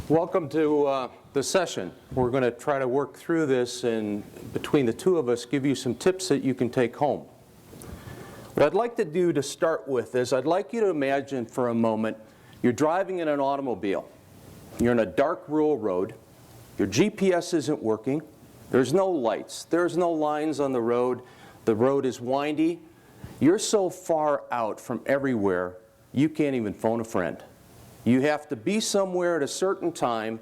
Welcome to the session. We're going to try to work through this and between the two of us give you some tips that you can take home. What I'd like to do to start with is I'd like you to imagine for a moment you're driving in an automobile. You're in a dark rural road. Your GPS isn't working. There's no lights. There's no lines on the road. The road is windy. You're so far out from everywhere you can't even phone a friend. You have to be somewhere at a certain time,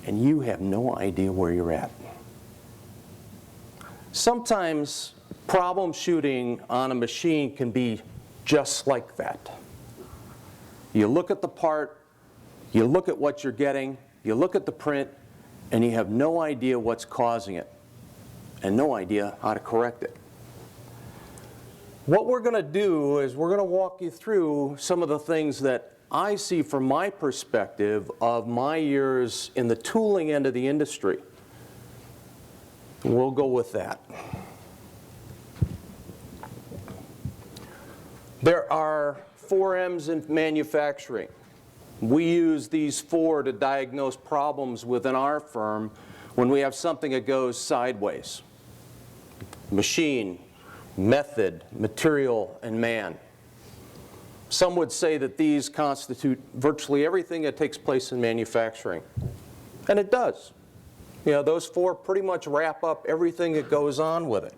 and you have no idea where you're at. Sometimes problem shooting on a machine can be just like that. You look at the part, you look at what you're getting, you look at the print, and you have no idea what's causing it, and no idea how to correct it. What we're going to do is we're going to walk you through some of the things that I see from my perspective of my years in the tooling end of the industry. We'll go with that. There are 4 M's in manufacturing. We use these 4 to diagnose problems within our firm when we have something that goes sideways. Machine, method, material, and man. Some would say that these constitute virtually everything that takes place in manufacturing. And it does. You know, those 4 pretty much wrap up everything that goes on with it.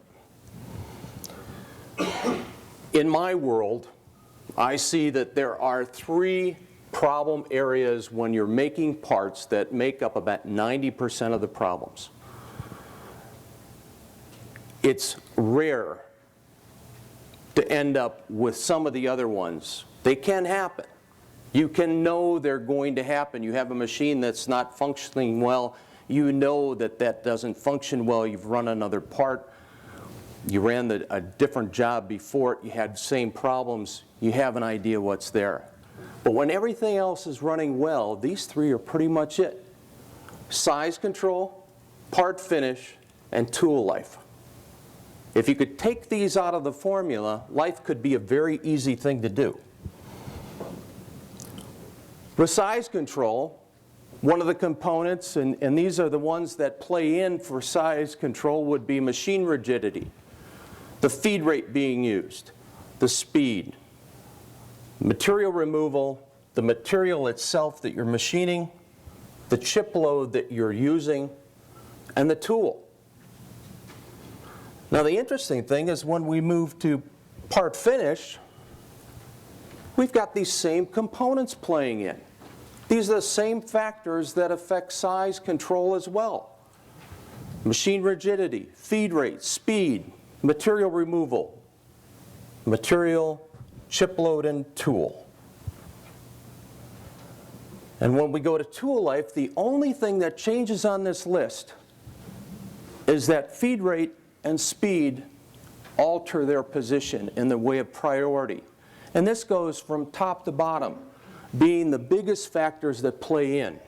In my world, I see that there are 3 problem areas when you're making parts that make up about 90% of the problems. It's rare to end up with some of the other ones. They can happen. You can know they're going to happen. You have a machine that's not functioning well. You know that that doesn't function well. You've run another part. You ran a different job before it. You had the same problems. You have an idea what's there. But when everything else is running well, these 3 are pretty much it. Size control, part finish, and tool life. If you could take these out of the formula, life could be a very easy thing to do. With size control, one of the components, and these are the ones that play in for size control, would be machine rigidity, the feed rate being used, the speed, material removal, the material itself that you're machining, the chip load that you're using, and the tool. Now the interesting thing is when we move to part finish, we've got these same components playing in. These are the same factors that affect size control as well. Machine rigidity, feed rate, speed, material removal, material, chip load, and tool. And when we go to tool life, the only thing that changes on this list is that feed rate and speed alter their position in the way of priority. And this goes from top to bottom, being the biggest factors that play in.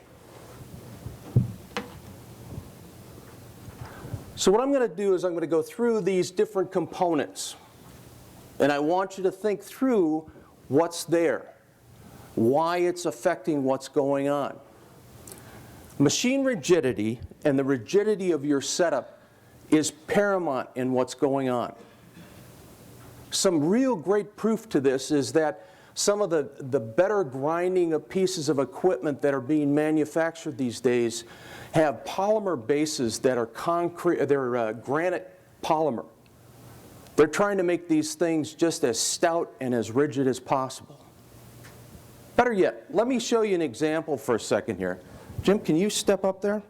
So what I'm going to do is I'm going to go through these different components. And I want you to think through what's there, why it's affecting what's going on. Machine rigidity and the rigidity of your setup is paramount in what's going on. Some real great proof to this is that some of the better grinding of pieces of equipment that are being manufactured these days have polymer bases that are concrete, they're granite polymer. They're trying to make these things just as stout and as rigid as possible. Better yet, let me show you an example for a second here. Jim, can you step up there?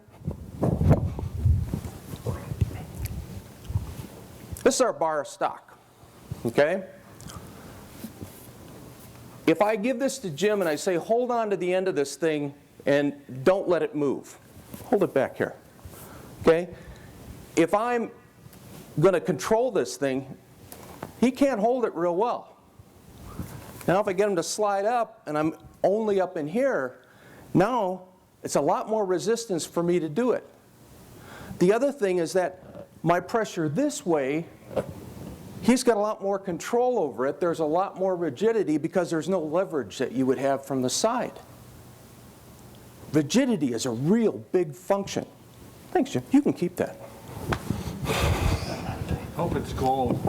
This is our bar of stock, okay? If I give this to Jim and I say, hold on to the end of this thing and don't let it move. Hold it back here, okay? If I'm going to control this thing, he can't hold it real well. Now if I get him to slide up and I'm only up in here, now it's a lot more resistance for me to do it. The other thing is that my pressure this way, he's got a lot more control over it. There's a lot more rigidity because there's no leverage that you would have from the side. Rigidity is a real big function. Thanks, Jim. You can keep that. Hope it's cold.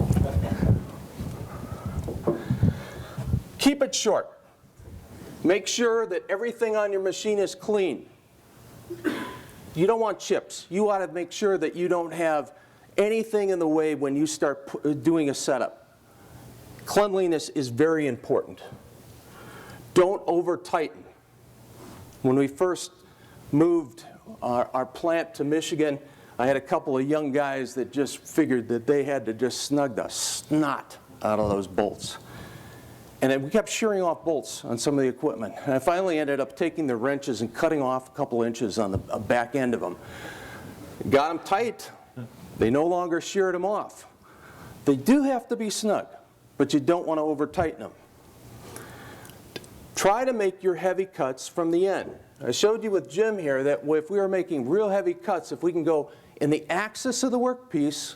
Keep it short. Make sure that everything on your machine is clean. You don't want chips. You ought to make sure that you don't have anything in the way when you start doing a setup. Cleanliness is very important. Don't over tighten. When we first moved our plant to Michigan, I had a couple of young guys that just figured that they had to just snug the snot out of those bolts. And then we kept shearing off bolts on some of the equipment. And I finally ended up taking the wrenches and cutting off a couple inches on the back end of them. Got them tight. They no longer sheared them off. They do have to be snug, but you don't want to over tighten them. Try to make your heavy cuts from the end. I showed you with Jim here that if we are making real heavy cuts, if we can go in the axis of the workpiece,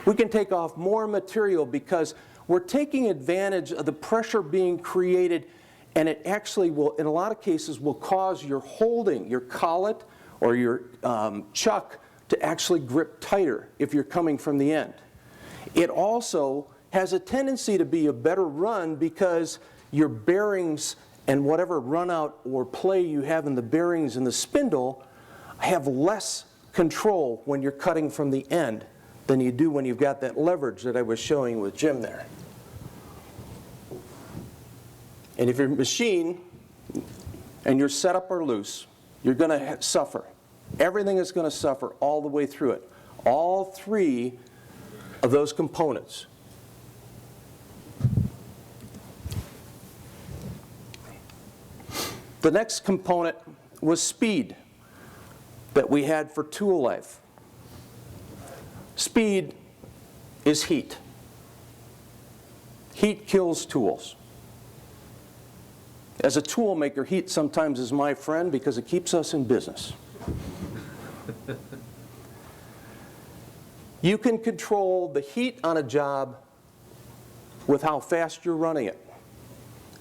we can take off more material because we're taking advantage of the pressure being created, and it actually will, in a lot of cases, will cause your holding, your collet or your chuck to actually grip tighter if you're coming from the end. It also has a tendency to be a better run because your bearings and whatever run out or play you have in the bearings and the spindle have less control when you're cutting from the end than you do when you've got that leverage that I was showing with Jim there. And if your machine and your setup are loose, you're going to suffer. Everything is going to suffer all the way through it. All three of those components. The next component was speed that we had for tool life. Speed is heat. Heat kills tools. As a tool maker, heat sometimes is my friend because it keeps us in business. You can control the heat on a job with how fast you're running it.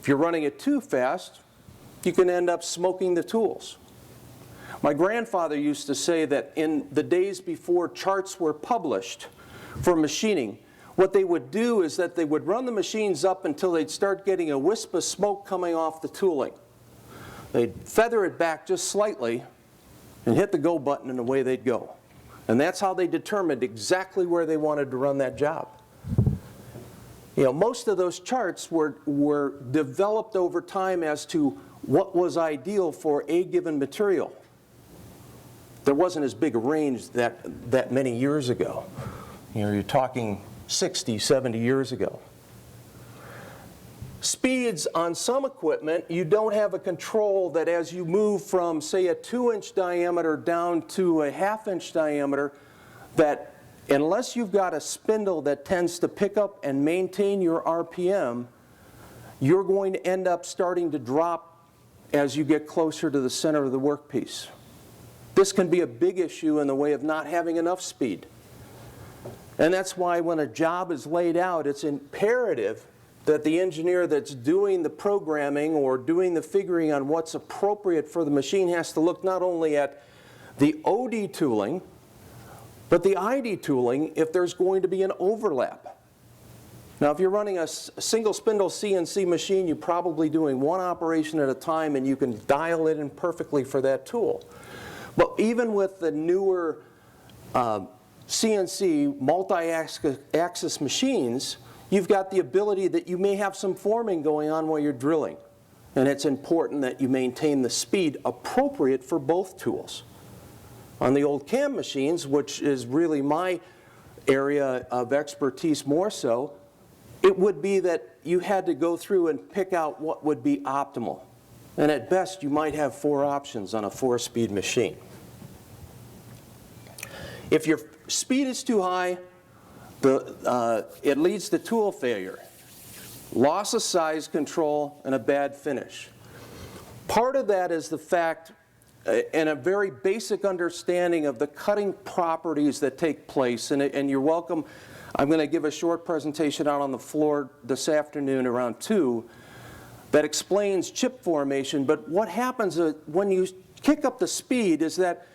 If you're running it too fast, you can end up smoking the tools. My grandfather used to say that in the days before charts were published for machining, what they would do is that they would run the machines up until they'd start getting a wisp of smoke coming off the tooling. They'd feather it back just slightly and hit the go button and away they'd go. And that's how they determined exactly where they wanted to run that job. You know, most of those charts were developed over time as to what was ideal for a given material. There wasn't as big a range that many years ago. You know, you're talking 60, 70 years ago. Speeds on some equipment, you don't have a control that as you move from, say, a 2-inch diameter down to a 1/2-inch diameter, that unless you've got a spindle that tends to pick up and maintain your RPM, you're going to end up starting to drop as you get closer to the center of the workpiece. This can be a big issue in the way of not having enough speed. And that's why when a job is laid out, it's imperative that the engineer that's doing the programming or doing the figuring on what's appropriate for the machine has to look not only at the OD tooling, but the ID tooling if there's going to be an overlap. Now, if you're running a single spindle CNC machine, you're probably doing one operation at a time and you can dial it in perfectly for that tool. But even with the newer CNC multi-axis machines, you've got the ability that you may have some forming going on while you're drilling. And it's important that you maintain the speed appropriate for both tools. On the old CAM machines, which is really my area of expertise more so, it would be that you had to go through and pick out what would be optimal. And at best, you might have 4 options on a 4-speed machine. If your speed is too high, it leads to tool failure, loss of size control, and a bad finish. Part of that is the fact and a very basic understanding of the cutting properties that take place. And you're welcome. I'm going to give a short presentation out on the floor this afternoon around 2 that explains chip formation. But what happens when you kick up the speed is that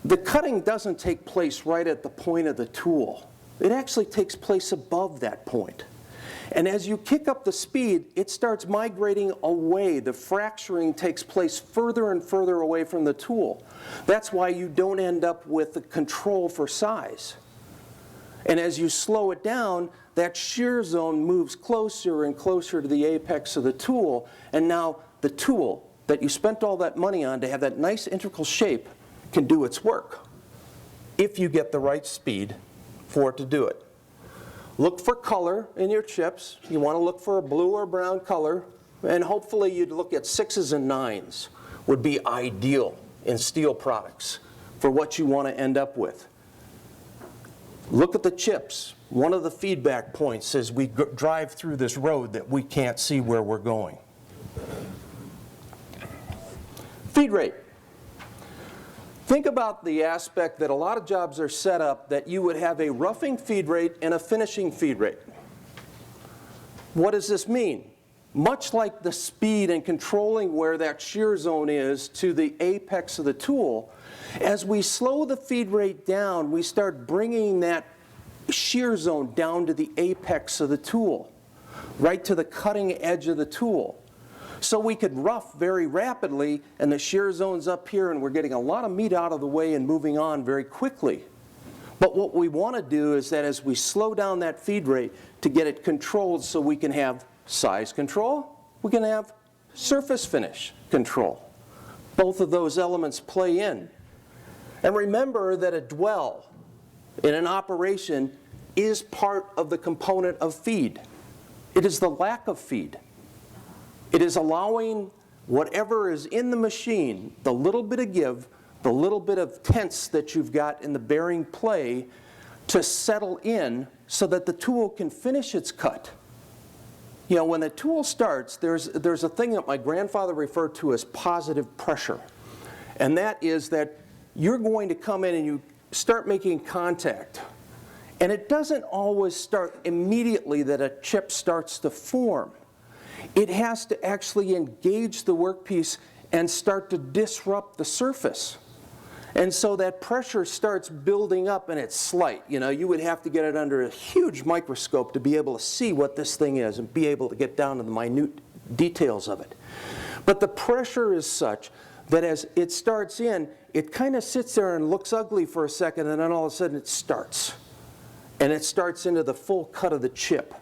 the cutting doesn't take place right at the point of the tool. It actually takes place above that point. And as you kick up the speed, it starts migrating away. The fracturing takes place further and further away from the tool. That's why you don't end up with the control for size. And as you slow it down, that shear zone moves closer and closer to the apex of the tool. And now the tool that you spent all that money on to have that nice integral shape can do its work if you get the right speed for it to do it. Look for color in your chips. You want to look for a blue or brown color, and hopefully you'd look at 6s and 9s would be ideal in steel products for what you want to end up with. Look at the chips. One of the feedback points is we drive through this road that we can't see where we're going. Feed rate. Think about the aspect that a lot of jobs are set up that you would have a roughing feed rate and a finishing feed rate. What does this mean? Much like the speed and controlling where that shear zone is to the apex of the tool, as we slow the feed rate down, we start bringing that shear zone down to the apex of the tool, right to the cutting edge of the tool. So we could rough very rapidly, and the shear zone's up here, and we're getting a lot of meat out of the way and moving on very quickly. But what we want to do is that as we slow down that feed rate to get it controlled so we can have size control, we can have surface finish control. Both of those elements play in. And remember that a dwell in an operation is part of the component of feed. It is the lack of feed. It is allowing whatever is in the machine, the little bit of give, the little bit of tense that you've got in the bearing play, to settle in so that the tool can finish its cut. You know, when the tool starts, there's a thing that my grandfather referred to as positive pressure. And that is that you're going to come in and you start making contact. And it doesn't always start immediately that a chip starts to form. It has to actually engage the workpiece and start to disrupt the surface. And so that pressure starts building up, and it's slight. You know, you would have to get it under a huge microscope to be able to see what this thing is and be able to get down to the minute details of it. But the pressure is such that as it starts in, it kind of sits there and looks ugly for a second, and then all of a sudden it starts. And it starts into the full cut of the chip.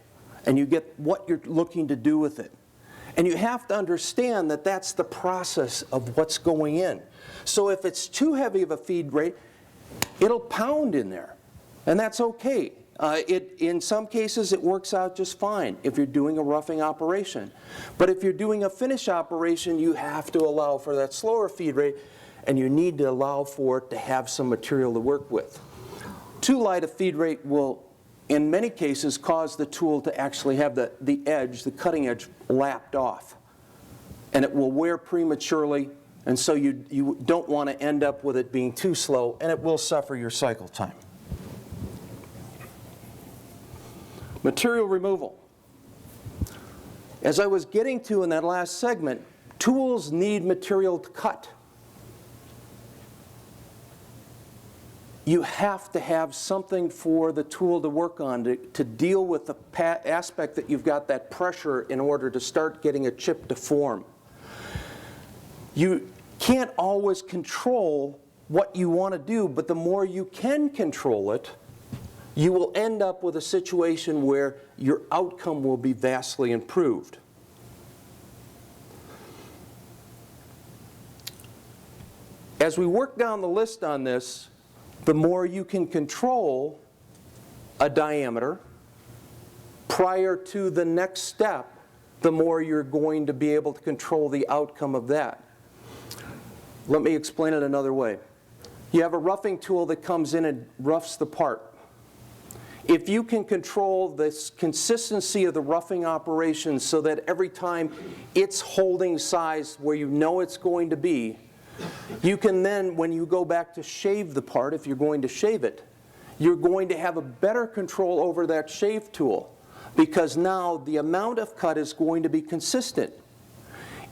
And you get what you're looking to do with it. And you have to understand that that's the process of what's going in. So if it's too heavy of a feed rate, it'll pound in there. And that's okay. In some cases, it works out just fine if you're doing a roughing operation. But if you're doing a finish operation, you have to allow for that slower feed rate, and you need to allow for it to have some material to work with. Too light a feed rate will, in many cases, cause the tool to actually have the edge, the cutting edge, lapped off. And it will wear prematurely, and so you don't want to end up with it being too slow, and it will suffer your cycle time. Material removal. As I was getting to in that last segment, tools need material to cut. You have to have something for the tool to work on to deal with the aspect that you've got that pressure in order to start getting a chip to form. You can't always control what you want to do, but the more you can control it, you will end up with a situation where your outcome will be vastly improved. As we work down the list on this, the more you can control a diameter prior to the next step, the more you're going to be able to control the outcome of that. Let me explain it another way. You have a roughing tool that comes in and roughs the part. If you can control this consistency of the roughing operation so that every time it's holding size where you know it's going to be, you can then, when you go back to shave the part, if you're going to shave it, you're going to have a better control over that shave tool, because now the amount of cut is going to be consistent.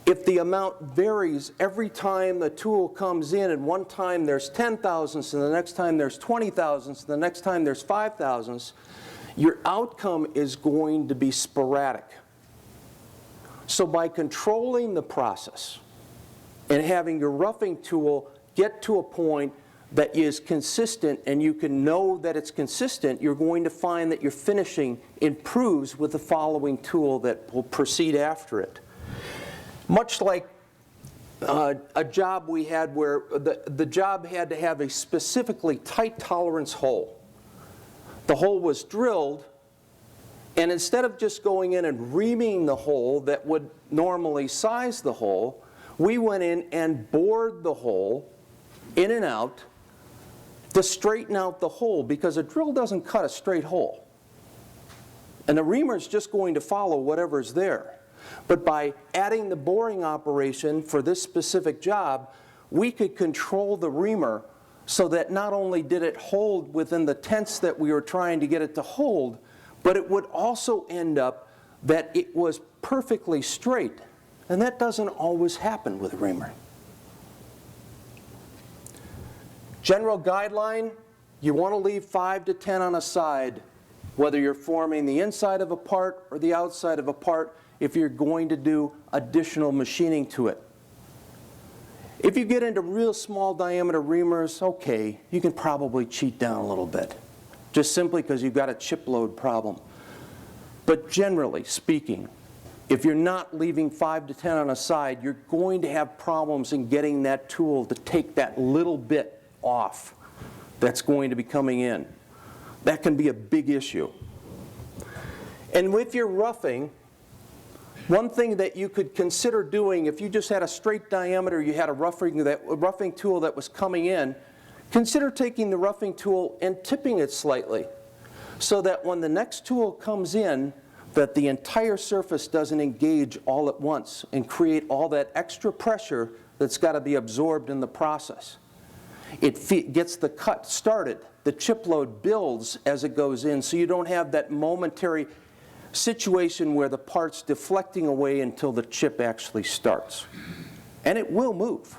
If the amount varies every time the tool comes in, and one time there's 10 thousandths, and the next time there's 20 thousandths, and the next time there's 5 thousandths, your outcome is going to be sporadic. So by controlling the process and having your roughing tool get to a point that is consistent, and you can know that it's consistent, you're going to find that your finishing improves with the following tool that will proceed after it. Much like a job we had where the job had to have a specifically tight tolerance hole. The hole was drilled, and instead of just going in and reaming the hole that would normally size the hole, we went in and bored the hole in and out to straighten out the hole, because a drill doesn't cut a straight hole. And the reamer is just going to follow whatever's there. But by adding the boring operation for this specific job, we could control the reamer so that not only did it hold within the tenths that we were trying to get it to hold, but it would also end up that it was perfectly straight. And that doesn't always happen with a reamer. General guideline, you want to leave 5 to 10 on a side, whether you're forming the inside of a part or the outside of a part, if you're going to do additional machining to it. If you get into real small diameter reamers, okay, you can probably cheat down a little bit, just simply because you've got a chip load problem. But generally speaking, if you're not leaving 5 to 10 on a side, you're going to have problems in getting that tool to take that little bit off that's going to be coming in. That can be a big issue. And with your roughing, one thing that you could consider doing, if you just had a straight diameter, you had a roughing tool that was coming in, consider taking the roughing tool and tipping it slightly, so that when the next tool comes in, that the entire surface doesn't engage all at once and create all that extra pressure that's got to be absorbed in the process. It gets the cut started. The chip load builds as it goes in, so you don't have that momentary situation where the part's deflecting away until the chip actually starts. And it will move.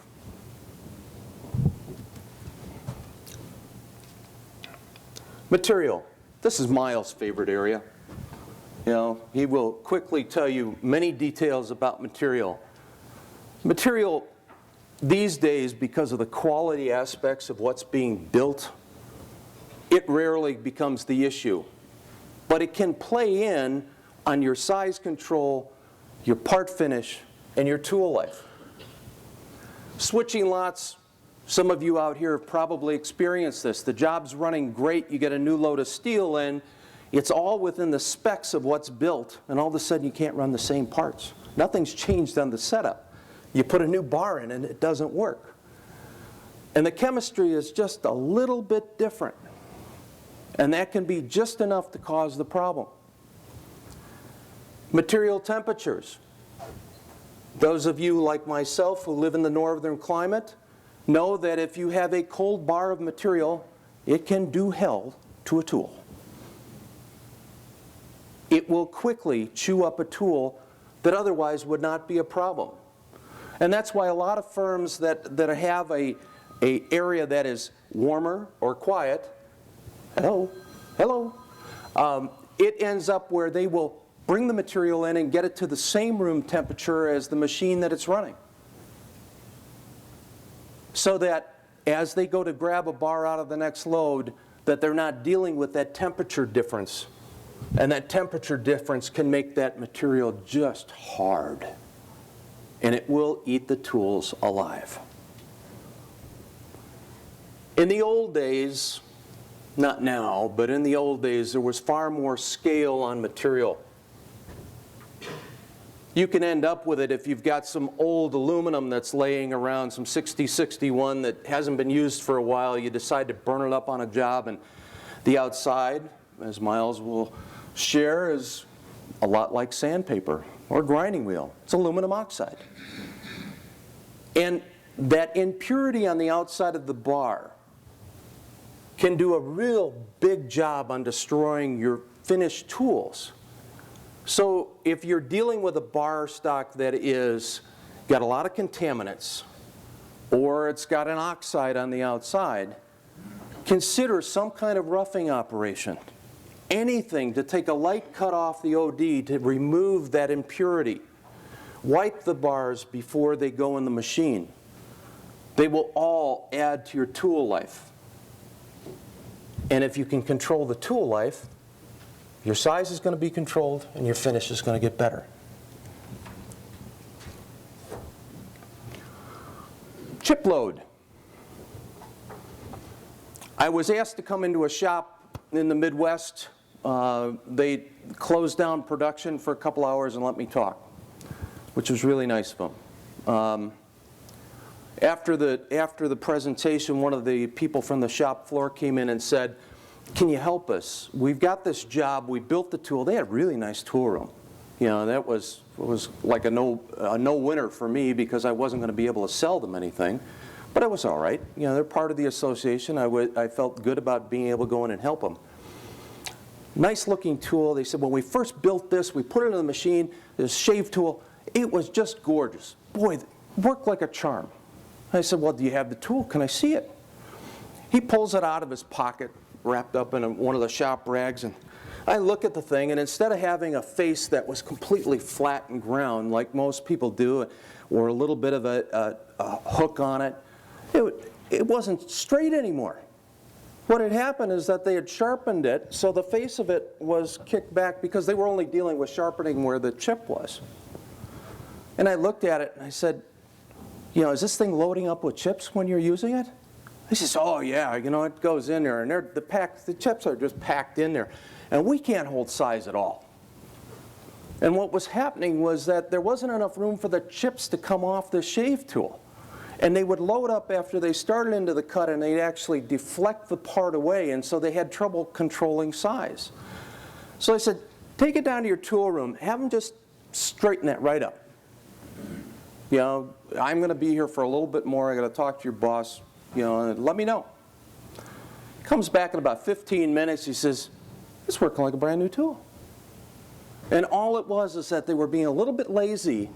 Material. This is Miles' favorite area. You know, he will quickly tell you many details about material. Material these days, because of the quality aspects of what's being built, it rarely becomes the issue. But it can play in on your size control, your part finish, and your tool life. Switching lots, some of you out here have probably experienced this. The job's running great, you get a new load of steel in, it's all within the specs of what's built, and all of a sudden you can't run the same parts. Nothing's changed on the setup. You put a new bar in and it doesn't work. And the chemistry is just a little bit different. And that can be just enough to cause the problem. Material temperatures. Those of you like myself who live in the northern climate know that if you have a cold bar of material, it can do hell to a tool. It will quickly chew up a tool that otherwise would not be a problem. And that's why a lot of firms that have a area that is warmer or quiet, it ends up where they will bring the material in and get it to the same room temperature as the machine that it's running. So that as they go to grab a bar out of the next load, that they're not dealing with that temperature difference. And that temperature difference can make that material just hard. And it will eat the tools alive. In the old days, not now, but in the old days, there was far more scale on material. You can end up with it if you've got some old aluminum that's laying around, some 6061 that hasn't been used for a while. You decide to burn it up on a job, and the outside, as Miles will share, is a lot like sandpaper or grinding wheel. It's aluminum oxide. And that impurity on the outside of the bar can do a real big job on destroying your finished tools. So if you're dealing with a bar stock that is got a lot of contaminants, or it's got an oxide on the outside, consider some kind of roughing operation. Anything to take a light cut off the OD to remove that impurity. Wipe the bars before they go in the machine. They will all add to your tool life. And if you can control the tool life, your size is going to be controlled and your finish is going to get better. Chip load. I was asked to come into a shop in the Midwest. They closed down production for a couple hours and let me talk, which was really nice of them. After the presentation, one of the people from the shop floor came in and said, "Can you help us? We've got this job. We built the tool." They had a really nice tool room. You know, that was like a no-winner for me because I wasn't going to be able to sell them anything. But it was all right. You know, they're part of the association. I felt good about being able to go in and help them. Nice looking tool. They said, when we first built this, we put it in the machine, this shave tool. It was just gorgeous. Boy, it worked like a charm. I said, well, do you have the tool? Can I see it? He pulls it out of his pocket, wrapped up in one of the shop rags, and I look at the thing, and instead of having a face that was completely flat and ground like most people do, or a little bit of a hook on it, it wasn't straight anymore. What had happened is that they had sharpened it, so the face of it was kicked back because they were only dealing with sharpening where the chip was. And I looked at it and I said, you know, is this thing loading up with chips when you're using it? He says, oh yeah, you know, it goes in there, and the chips are just packed in there. And we can't hold size at all. And what was happening was that there wasn't enough room for the chips to come off the shave tool. And they would load up after they started into the cut, and they'd actually deflect the part away, and so they had trouble controlling size. So I said, take it down to your tool room, have them just straighten that right up. You know, I'm going to be here for a little bit more, I got to talk to your boss, you know, and let me know. Comes back in about 15 minutes, he says, it's working like a brand new tool. And all it was is that they were being a little bit lazy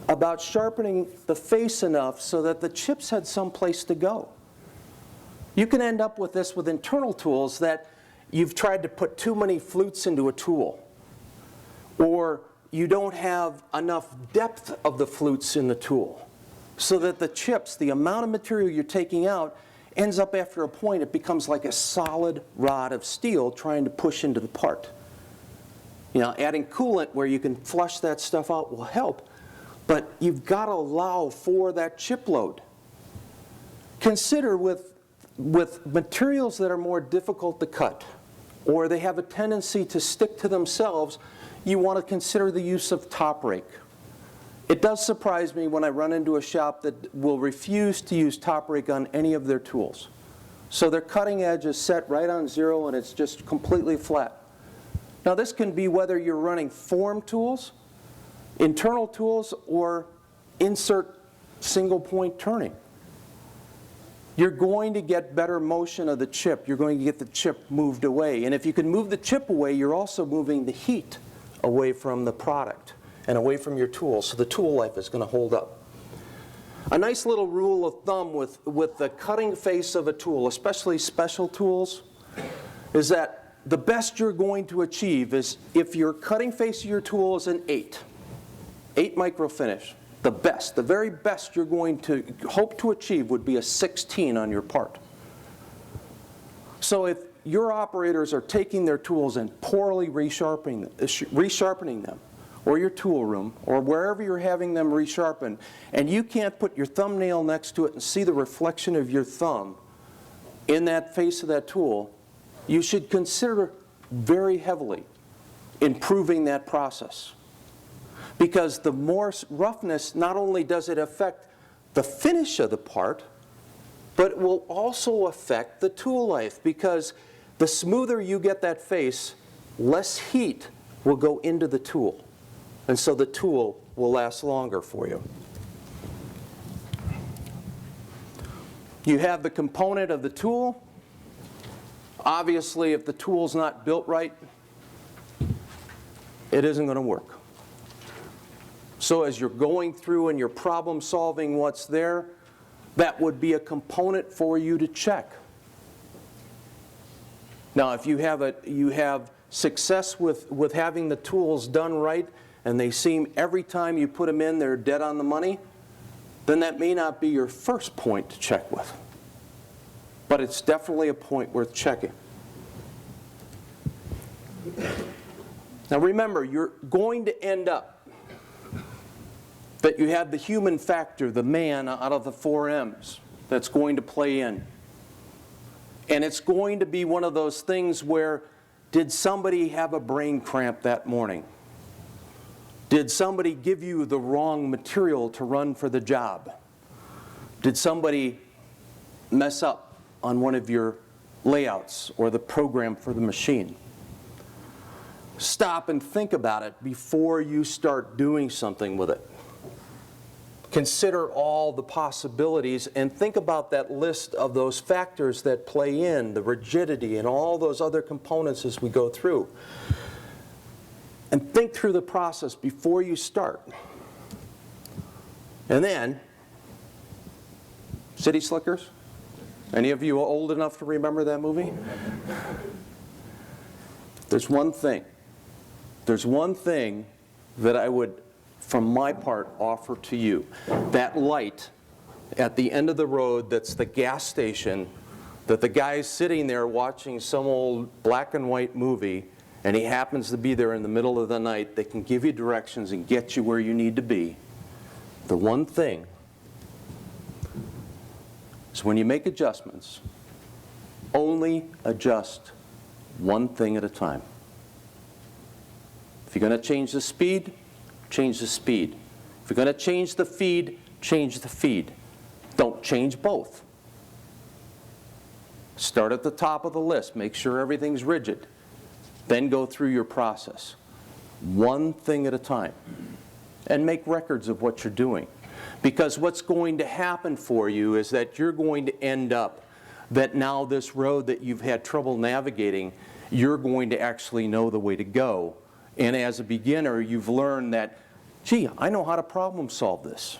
about sharpening the face enough so that the chips had some place to go. You can end up with this with internal tools, that you've tried to put too many flutes into a tool, or you don't have enough depth of the flutes in the tool, so that the chips, the amount of material you're taking out, ends up after a point, it becomes like a solid rod of steel trying to push into the part. You know, adding coolant where you can flush that stuff out will help, but you've got to allow for that chip load. Consider with materials that are more difficult to cut, or they have a tendency to stick to themselves, you want to consider the use of top rake. It does surprise me when I run into a shop that will refuse to use top rake on any of their tools. So their cutting edge is set right on zero and it's just completely flat. Now this can be whether you're running form tools, internal tools, or insert single point turning. You're going to get better motion of the chip. You're going to get the chip moved away. And if you can move the chip away, you're also moving the heat away from the product and away from your tool, so the tool life is going to hold up. A nice little rule of thumb with the cutting face of a tool, especially special tools, is that the best you're going to achieve is if your cutting face of your tool is an 8 micro finish, the best, the very best you're going to hope to achieve would be a 16 on your part. So if your operators are taking their tools and poorly resharpening them, or your tool room, or wherever you're having them resharpened, and you can't put your thumbnail next to it and see the reflection of your thumb in that face of that tool, you should consider very heavily improving that process. Because the more roughness, not only does it affect the finish of the part, but it will also affect the tool life, because the smoother you get that face, less heat will go into the tool. And so the tool will last longer for you. You have the component of the tool. Obviously, if the tool's not built right, it isn't going to work. So as you're going through and you're problem solving what's there, that would be a component for you to check. Now, if you have success with having the tools done right, and they seem every time you put them in, they're dead on the money, then that may not be your first point to check with. But it's definitely a point worth checking. Now remember, you're going to end up that you have the human factor, the man out of the 4 M's, that's going to play in. And it's going to be one of those things where, did somebody have a brain cramp that morning? Did somebody give you the wrong material to run for the job? Did somebody mess up on one of your layouts or the program for the machine? Stop and think about it before you start doing something with it. Consider all the possibilities and think about that list of those factors that play in, the rigidity and all those other components as we go through. And think through the process before you start. And then, City Slickers? Any of you old enough to remember that movie? There's one thing that I would, from my part, offer to you. That light at the end of the road that's the gas station, that the guy's sitting there watching some old black and white movie, and he happens to be there in the middle of the night, they can give you directions and get you where you need to be. The one thing is, when you make adjustments, only adjust one thing at a time. If you're going to change the speed, change the speed. If you're going to change the feed, change the feed. Don't change both. Start at the top of the list. Make sure everything's rigid. Then go through your process. One thing at a time. And make records of what you're doing. Because what's going to happen for you is that you're going to end up that now this road that you've had trouble navigating, you're going to actually know the way to go. And as a beginner, you've learned that, gee, I know how to problem solve this.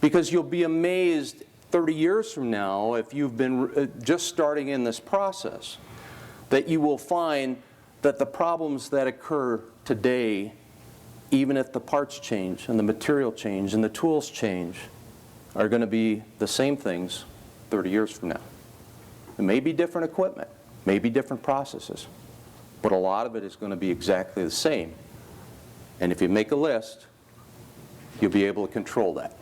Because you'll be amazed 30 years from now, if you've been just starting in this process, that you will find that the problems that occur today, even if the parts change and the material change and the tools change, are going to be the same things 30 years from now. It may be different equipment, maybe different processes, but a lot of it is going to be exactly the same. And if you make a list, you'll be able to control that.